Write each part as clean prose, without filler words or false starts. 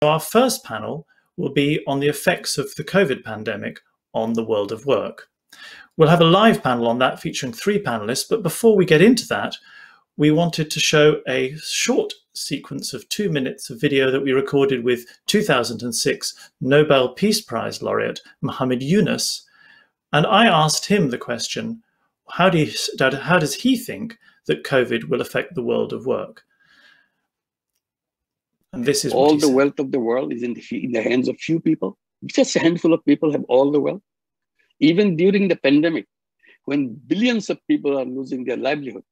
our first panel will be on the effects of the COVID pandemic on the world of work. We'll have a live panel on that featuring 3 panelists, but before we get into that, we wanted to show a short sequence of 2 minutes of video that we recorded with 2006 Nobel Peace Prize Laureate Muhammad Yunus. And I asked him the question, how does he think that COVID will affect the world of work? And this is all the wealth of the world is in the hands of few people. Just a handful of people have all the wealth. Even during the pandemic, when billions of people are losing their livelihood,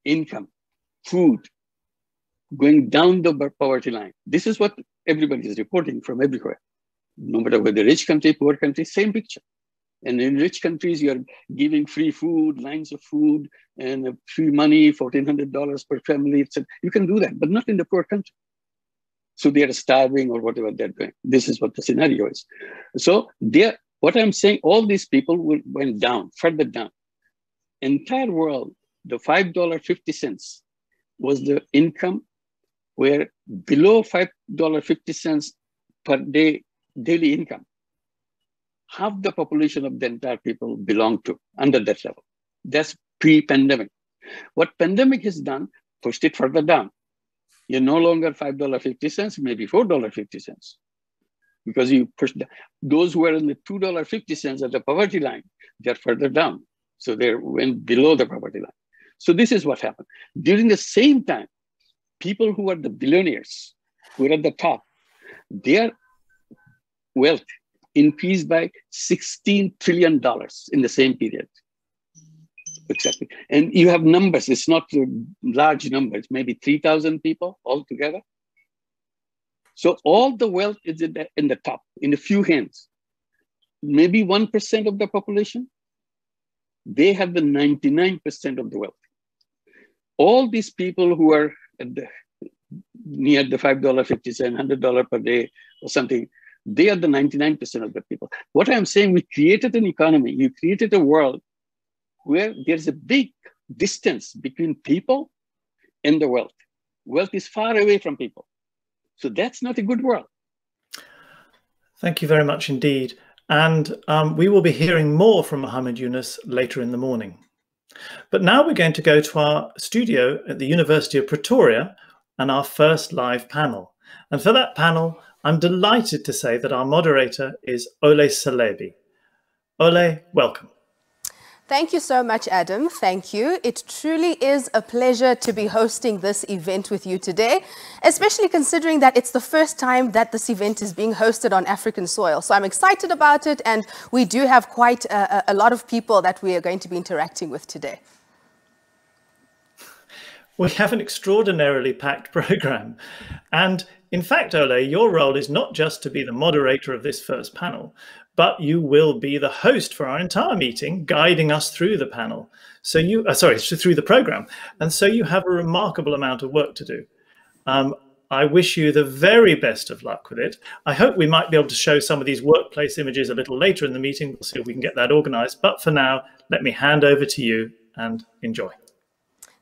income, food, going down the poverty line. This is what everybody is reporting from everywhere. No matter whether rich country, poor country, same picture. And in rich countries, you're giving free food, lines of food, and free money, $1,400 per family. Etc. You can do that, but not in the poor country. So they are starving or whatever they're doing. This is what the scenario is. So what I'm saying, all these people went down, further down. Entire world, the $5.50 was the income where below $5.50 per day daily income, half the population of the entire people belong to under that level. That's pre-pandemic. What pandemic has done, pushed it further down. You're no longer $5.50, maybe $4.50. Because you push those who are in the $2.50 at the poverty line, they're further down. So they went below the poverty line. So this is what happened. During the same time, people who are the billionaires, who are at the top, their wealth increased by $16 trillion in the same period. Exactly. And you have numbers, it's not a large number, it's maybe 3,000 people altogether. So all the wealth is in the top, in a few hands. Maybe 1% of the population, they have the 99% of the wealth. All these people who are near the $5.50, $100 per day or something, they are the 99% of the people. What I'm saying, we created an economy, you created a world where there's a big distance between people and the wealth. Wealth is far away from people. So that's not a good world. Thank you very much indeed. And we will be hearing more from Muhammad Yunus later in the morning. But now we're going to go to our studio at the University of Pretoria and our first live panel. And for that panel, I'm delighted to say that our moderator is Ole Salebi. Ole, welcome. Thank you so much, Adam. Thank you. It truly is a pleasure to be hosting this event with you today, especially considering that it's the first time that this event is being hosted on African soil. So I'm excited about it, and we do have quite a lot of people that we are going to be interacting with today. We have an extraordinarily packed program. And in fact, Ole, your role is not just to be the moderator of this first panel, but you will be the host for our entire meeting, guiding us through the panel. So through the program. And so you have a remarkable amount of work to do. I wish you the very best of luck with it. I hope we might be able to show some of these workplace images a little later in the meeting. We'll see if we can get that organized. But for now, let me hand over to you and enjoy.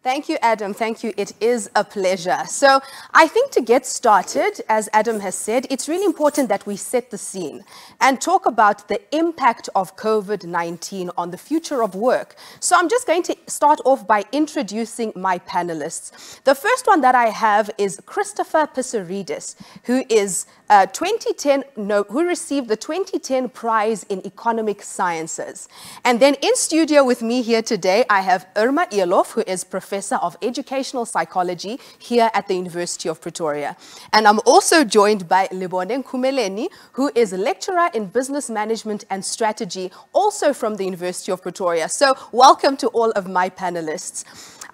Thank you, Adam. Thank you. It is a pleasure. So I think to get started, as Adam has said, it's really important that we set the scene and talk about the impact of COVID-19 on the future of work. So I'm just going to start off by introducing my panelists. The first one that I have is Christopher Pissarides, who is who received the 2010 Prize in Economic Sciences. And then in studio with me here today, I have Irma Eloff, who is Professor of Educational Psychology here at the University of Pretoria. And I'm also joined by Lebone Nkhumeleni, who is a lecturer in Business Management and Strategy, also from the University of Pretoria. So welcome to all of my panelists.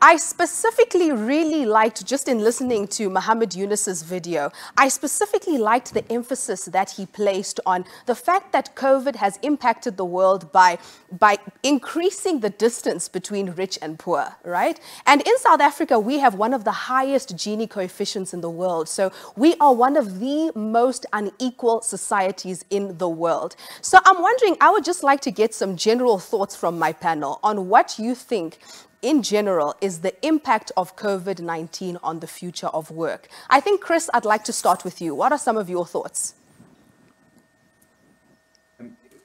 I specifically really liked, just in listening to Muhammad Yunus's video, I specifically liked the emphasis that he placed on the fact that COVID has impacted the world by increasing the distance between rich and poor, right? And in South Africa, we have one of the highest Gini coefficients in the world. So we are one of the most unequal societies in the world. So I'm wondering, I would just like to get some general thoughts from my panel on what you think in general is the impact of COVID-19 on the future of work. I think, Chris, I'd like to start with you. What are some of your thoughts?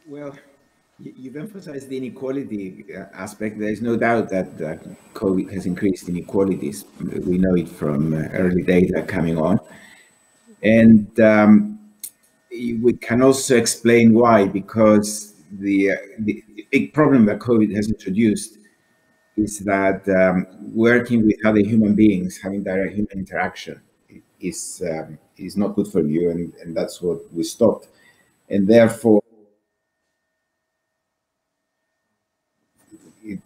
Well, you've emphasized the inequality aspect. There is no doubt that COVID has increased inequalities. We know it from early data coming on. And we can also explain why, because the big problem that COVID has introduced is that working with other human beings, having direct human interaction, is not good for you, and that's what we stopped. And therefore,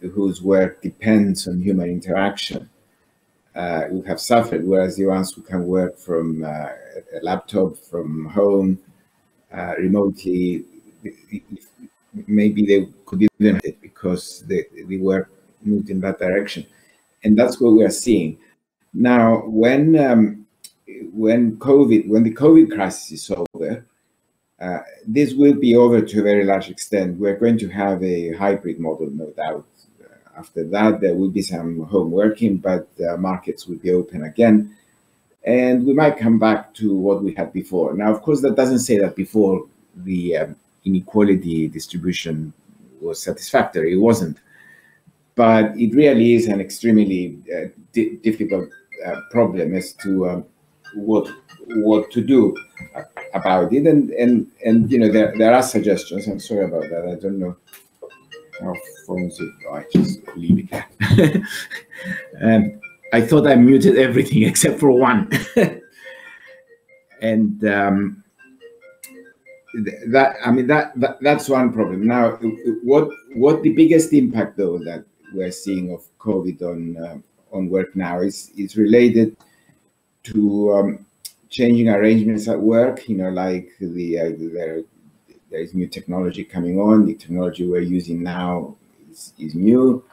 whose work depends on human interaction who have suffered, whereas the ones who can work from a laptop, from home, remotely, maybe they could even it because they were moved in that direction. And that's what we are seeing. Now, when the COVID crisis is over, this will be over to a very large extent. We're going to have a hybrid model, no doubt. After that, there will be some home working, but markets will be open again. And we might come back to what we had before. Now, of course, that doesn't say that before the inequality distribution was satisfactory. It wasn't. But it really is an extremely difficult problem as to what to do about it. And you know, there are suggestions. I'm sorry about that. I don't know how phones it. I just leave it. I thought I muted everything except for one. And that's one problem. Now, what the biggest impact though that we're seeing of COVID on work now is related to changing arrangements at work. You know, like there is new technology coming on. The technology we're using now is new.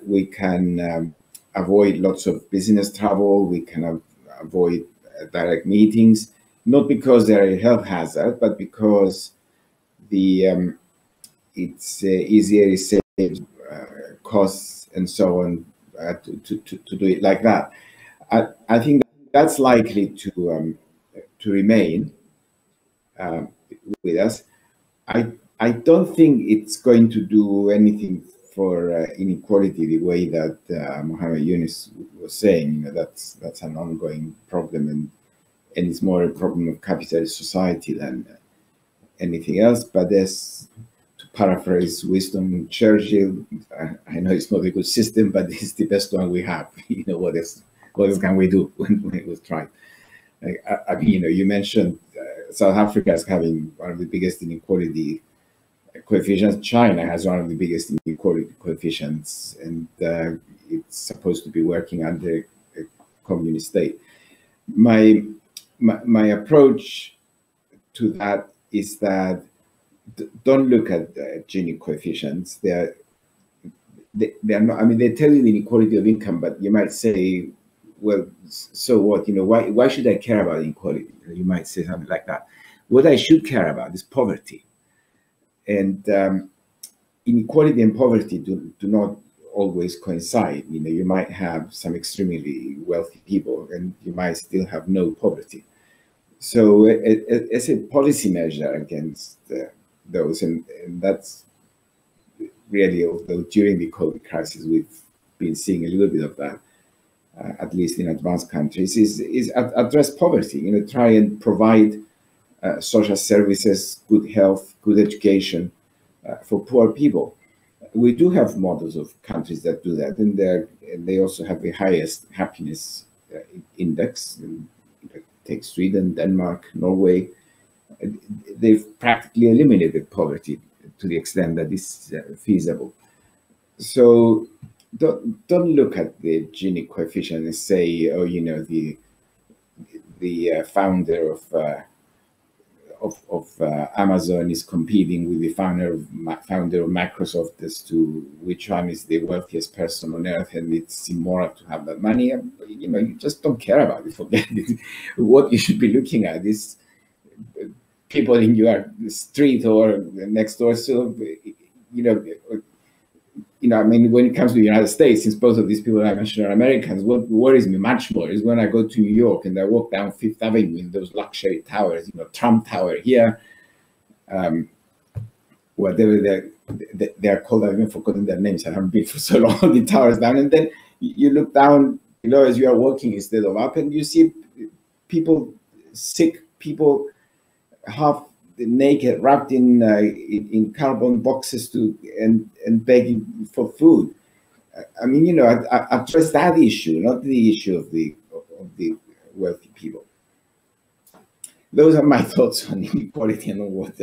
We can avoid lots of business travel. We can avoid direct meetings, not because they're a health hazard, but because it's easier to save costs and so on to do it like that. I think that's likely to remain with us. I don't think it's going to do anything for inequality the way that Mohammed Yunus was saying. You know, that's an ongoing problem, and it's more a problem of capitalist society than anything else. But there's, to paraphrase Winston Churchill, I know it's not a good system, but it's the best one we have. You know, what else can we do when it was tried? I mean, you know, you mentioned South Africa as having one of the biggest inequality coefficients. China has one of the biggest inequality coefficients, and it's supposed to be working under a communist state. My approach to that is that don't look at the Gini coefficients. They're not. I mean, they tell you the inequality of income, but you might say, well, so what? You know, why should I care about inequality? You might say something like that. What I should care about is poverty. And inequality and poverty do not always coincide. You know, you might have some extremely wealthy people, and you might still have no poverty. So as a policy measure against those, and that's really, although during the COVID crisis we've been seeing a little bit of that, at least in advanced countries, is address poverty. You know, try and provide social services, good health, good education for poor people. We do have models of countries that do that, and they also have the highest happiness index. Take Sweden, Denmark, Norway. They've practically eliminated poverty to the extent that is feasible. So don't look at the Gini coefficient and say, oh, you know, the founder of Amazon is competing with the founder of Microsoft as to which one is the wealthiest person on earth, and it's immoral to have that money. You know, you just don't care about it. Forget it. What you should be looking at is people in your street or next door. So, you know, I mean, when it comes to the United States, since both of these people I mentioned are Americans, what worries me much more is when I go to New York and I walk down Fifth Avenue in those luxury towers, Trump Tower here, whatever they're called. I've even forgotten their names. I haven't been for so long. The towers down, and then you look down below as you are walking instead of up, and you see people, sick people, half naked, wrapped in cardboard boxes and begging for food. I mean, address that issue, not the issue of the wealthy people. Those are my thoughts on inequality and on what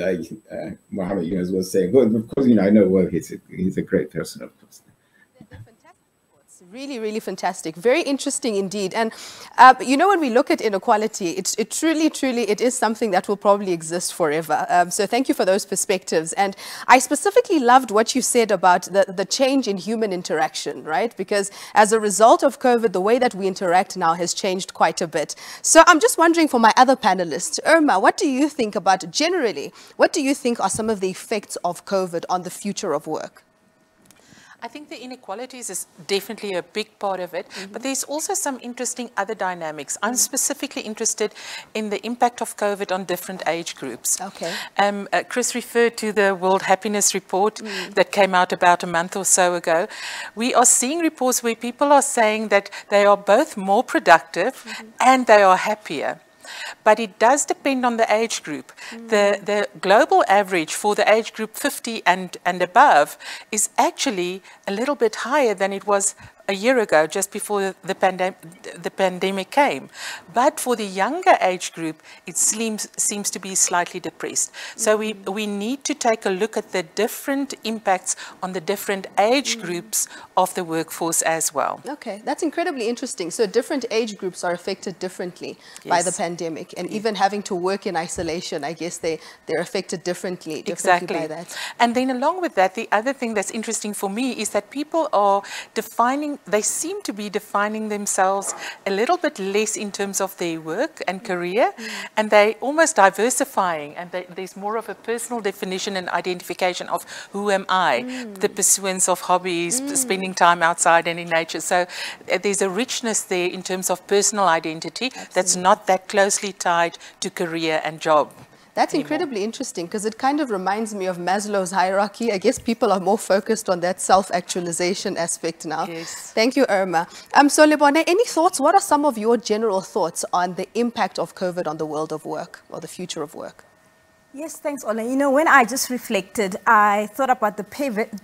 Mohammed Yunus was saying. But of course, I know well he's a great person, of course. Really, really fantastic. Very interesting indeed. And, when we look at inequality, it truly is something that will probably exist forever. So thank you for those perspectives. And I specifically loved what you said about the change in human interaction, right? Because as a result of COVID, the way that we interact now has changed quite a bit. So I'm just wondering for my other panelists, Irma, what do you think about generally, what do you think are some of the effects of COVID on the future of work? I think the inequalities is definitely a big part of it, but there's also some interesting other dynamics. I'm specifically interested in the impact of COVID on different age groups. Okay. Chris referred to the World Happiness Report that came out about a month or so ago. We are seeing reports where people are saying that they are both more productive and they are happier. But it does depend on the age group. The global average for the age group 50 and above is actually a little bit higher than it was a year ago, just before the pandemic came. But for the younger age group, it seems to be slightly depressed. So we need to take a look at the different impacts on the different age groups of the workforce as well. Okay, that's incredibly interesting. So different age groups are affected differently by the pandemic, and even having to work in isolation, I guess they're affected differently by that. And then along with that, the other thing that's interesting for me is that people are they seem to be defining themselves a little bit less in terms of their work and career, and they're almost diversifying, and there's more of a personal definition and identification of who am I, the pursuance of hobbies, spending time outside and in nature. So there's a richness there in terms of personal identity that's not that closely tied to career and job. That's incredibly interesting, because it kind of reminds me of Maslow's hierarchy. I guess people are more focused on that self-actualization aspect now. Yes. Thank you, Irma. So Lebone, any thoughts? What are some of your general thoughts on the impact of COVID on the world of work or the future of work? Yes, thanks, Ola. When I just reflected, I thought about the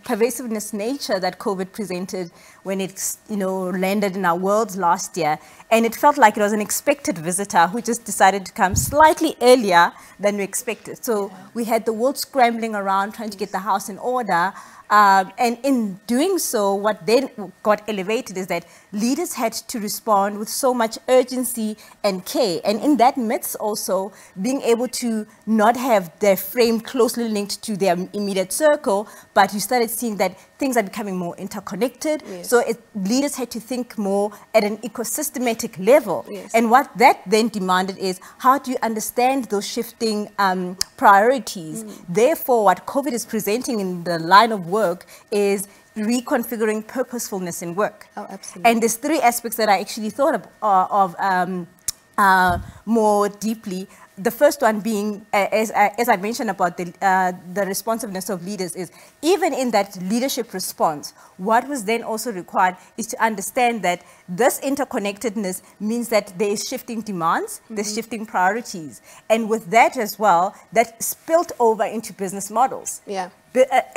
pervasiveness nature that COVID presented when it, landed in our world last year. And it felt like it was an expected visitor who just decided to come slightly earlier than we expected. So we had the world scrambling around trying to get the house in order. And in doing so, what then got elevated is that leaders had to respond with so much urgency and care. And in that midst also, being able to not have their frame closely linked to their immediate circle, but you started seeing that things are becoming more interconnected. Yes. So leaders had to think more at an ecosystematic level. Yes. And what that then demanded is, how do you understand those shifting priorities? Therefore, what COVID is presenting in the line of work is reconfiguring purposefulness in work. Oh, absolutely. And there's three aspects that I actually thought of more deeply. The first one being, as I mentioned about the responsiveness of leaders, is even in that leadership response, what was then also required is to understand that this interconnectedness means that there is shifting demands, there's shifting priorities. And with that as well, that spilled over into business models. Yeah.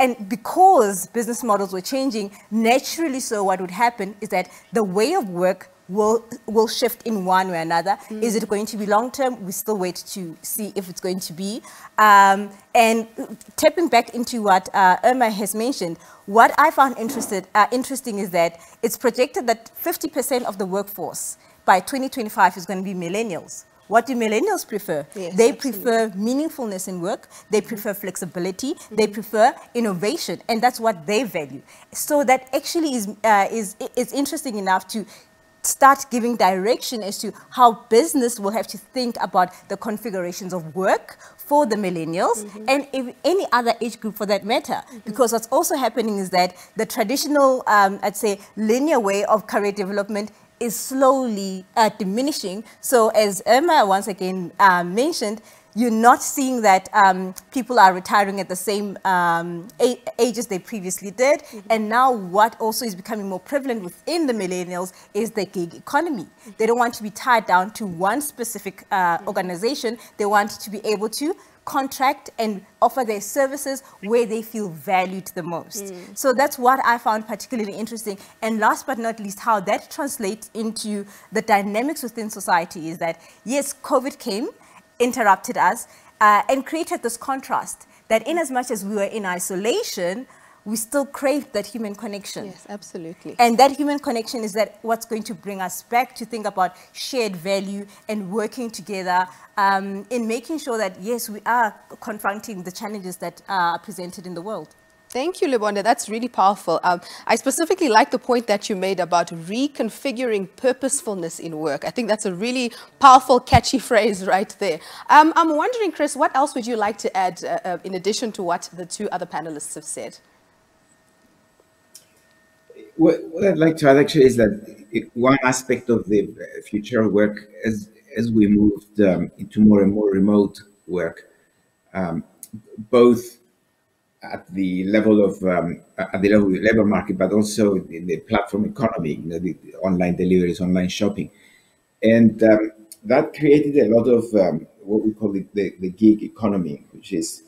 And because business models were changing, naturally so what would happen is that the way of work will shift in one way or another. Is it going to be long term? We still wait to see if it's going to be. And tapping back into what Irma has mentioned, what I found interesting is that it's projected that 50% of the workforce by 2025 is going to be millennials. What do millennials prefer? Yes, they absolutely. prefer meaningfulness in work, they prefer flexibility, they prefer innovation, and that's what they value. So that actually is interesting enough to start giving direction as to how business will have to think about the configurations of work for the millennials and any other age group for that matter. Because what's also happening is that the traditional, I'd say, linear way of career development is slowly diminishing. So as Irma once again mentioned, you're not seeing that people are retiring at the same age as they previously did. And now what also is becoming more prevalent within the millennials is the gig economy. They don't want to be tied down to one specific organization. They want to be able to contract and offer their services where they feel valued the most. So that's what I found particularly interesting. And last but not least, how that translates into the dynamics within society is that, yes, COVID came, interrupted us, and created this contrast that in as much as we were in isolation, we still crave that human connection. Yes, absolutely. And that human connection is that what's going to bring us back to think about shared value and working together in making sure that, yes, we are confronting the challenges that are presented in the world. Thank you, Lebone. That's really powerful. I specifically like the point that you made about reconfiguring purposefulness in work. I think that's a really powerful, catchy phrase right there. I'm wondering, Chris, what else would you like to add in addition to what the two other panelists have said? What I'd like to add actually is that one aspect of the future of work, as we moved into more and more remote work, both at the level of the labor market, but also in the platform economy, the online deliveries, online shopping, and that created a lot of what we call the gig economy, which is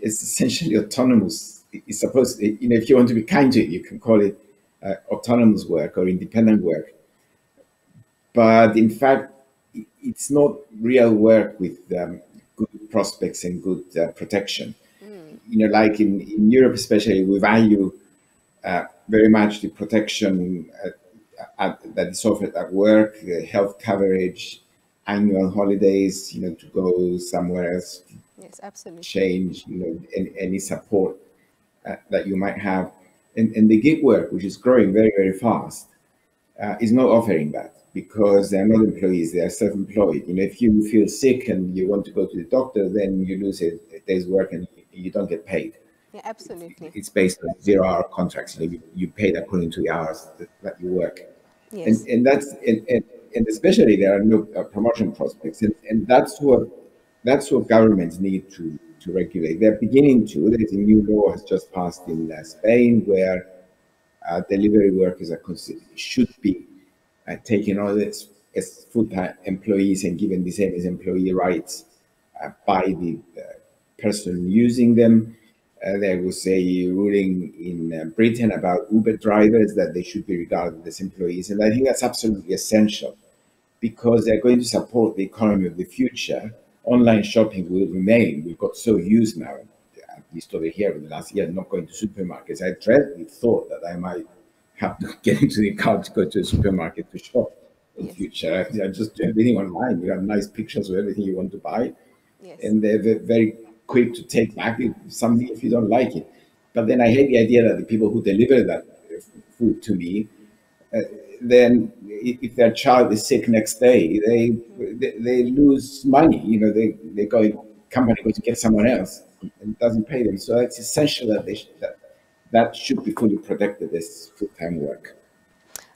essentially autonomous. It's supposed, if you want to be kind to it, you can call it autonomous work or independent work, but in fact, it's not real work with good prospects and good protection. Like in Europe especially, we value very much the protection that is offered at work, the health coverage, annual holidays, to go somewhere else, yes, absolutely, change, any support that you might have. And the gig work, which is growing very, very fast, is not offering that because they're not employees, they are self-employed. If you feel sick and you want to go to the doctor, then you lose a day's work and you don't get paid. Yeah, absolutely. It's based on 0-hour contracts. You paid according to the hours that you work. Yes. And that's and especially there are no promotion prospects, and that's what governments need to regulate. They're beginning to. There is a new law has just passed in Spain where delivery workers should be taken on as full-time employees and given the same as employee rights by the person using them. There was a ruling in Britain about Uber drivers that they should be regarded as employees. And I think that's absolutely essential because they're going to support the economy of the future. Online shopping will remain. We've got so used now, at least over here in the last year, not going to supermarkets. I dreadfully thought that I might have to get into the car to go to a supermarket to shop in the future. I just do everything online. You have nice pictures of everything you want to buy. Yes. And they're very quick to take back something if you don't like it. But then I hate the idea that the people who deliver that food to me, then if their child is sick next day, they lose money. They go, company goes to get someone else and doesn't pay them. So it's essential that that should be fully protected as full-time work.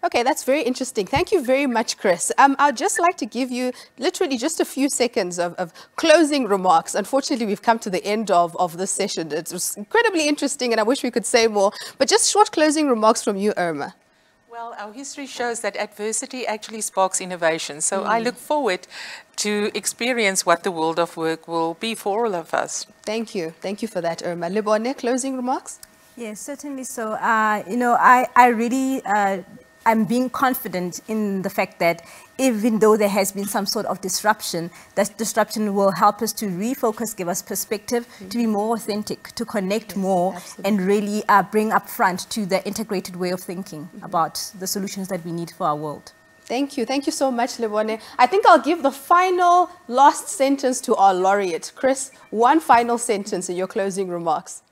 Okay, that's very interesting. Thank you very much, Chris. I'd just like to give you literally just a few seconds of closing remarks. Unfortunately, we've come to the end of this session. It was incredibly interesting, and I wish we could say more. But just short closing remarks from you, Irma. Well, our history shows that adversity actually sparks innovation. So I look forward to experience what the world of work will be for all of us. Thank you. Thank you for that, Irma. Lebone, closing remarks? Yes, certainly. So, I really... I'm being confident in the fact that even though there has been some sort of disruption, that disruption will help us to refocus, give us perspective, to be more authentic, to connect more, absolutely, and really bring up front to the integrated way of thinking about the solutions that we need for our world. Thank you. Thank you so much, Lebone. I think I'll give the final last sentence to our laureate. Chris, one final sentence in your closing remarks.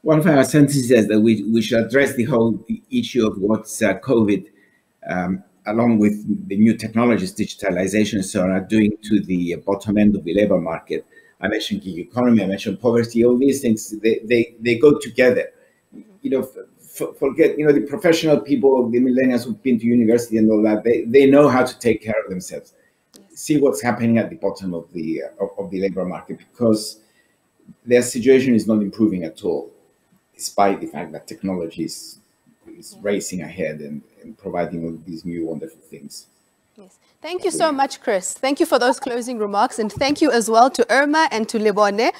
One final sentence says that we should address the whole issue of what COVID along with the new technologies, digitalization and so on, are doing to the bottom end of the labor market. I mentioned gig economy, I mentioned poverty, all these things, they go together. You know, forget, you know, the professional people, the millennials who've been to university and all that, they know how to take care of themselves. See what's happening at the bottom of the labor market, because their situation is not improving at all, despite the fact that technology is racing ahead and providing all these new wonderful things. Yes. Thank you so much, Chris. Thank you for those closing remarks, and thank you as well to Irma and to Lebone.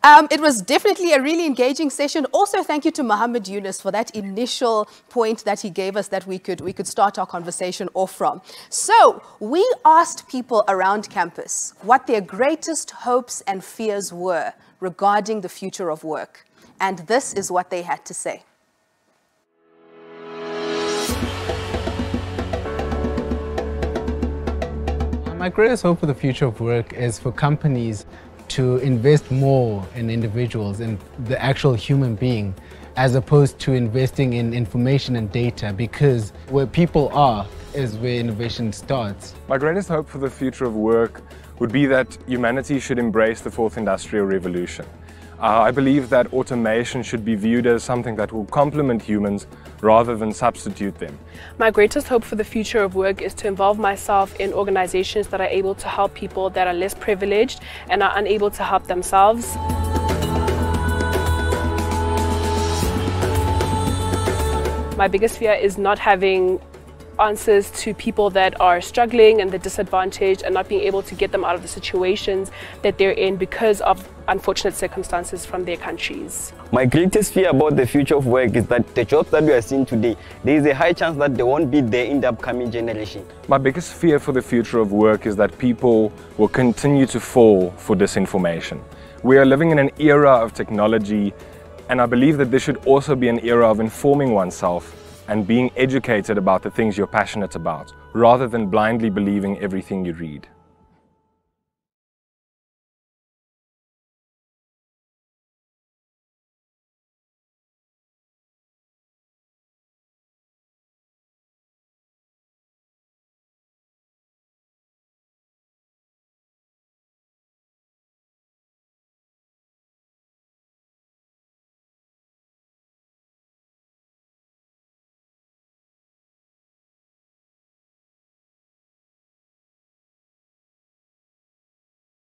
It was definitely a really engaging session. Also, thank you to Mohammed Yunus for that initial point that he gave us that we could start our conversation off from. So we asked people around campus what their greatest hopes and fears were regarding the future of work, and this is what they had to say. My greatest hope for the future of work is for companies to invest more in individuals, in the actual human being, as opposed to investing in information and data, because where people are is where innovation starts. My greatest hope for the future of work would be that humanity should embrace the fourth industrial revolution. I believe that automation should be viewed as something that will complement humans rather than substitute them. My greatest hope for the future of work is to involve myself in organizations that are able to help people that are less privileged and are unable to help themselves. My biggest fear is not having answers to people that are struggling and the disadvantaged, and not being able to get them out of the situations that they're in because of unfortunate circumstances from their countries. My greatest fear about the future of work is that the jobs that we are seeing today, there is a high chance that they won't be there in the upcoming generation. My biggest fear for the future of work is that people will continue to fall for disinformation. We are living in an era of technology, and I believe that this should also be an era of informing oneself and being educated about the things you're passionate about, rather than blindly believing everything you read.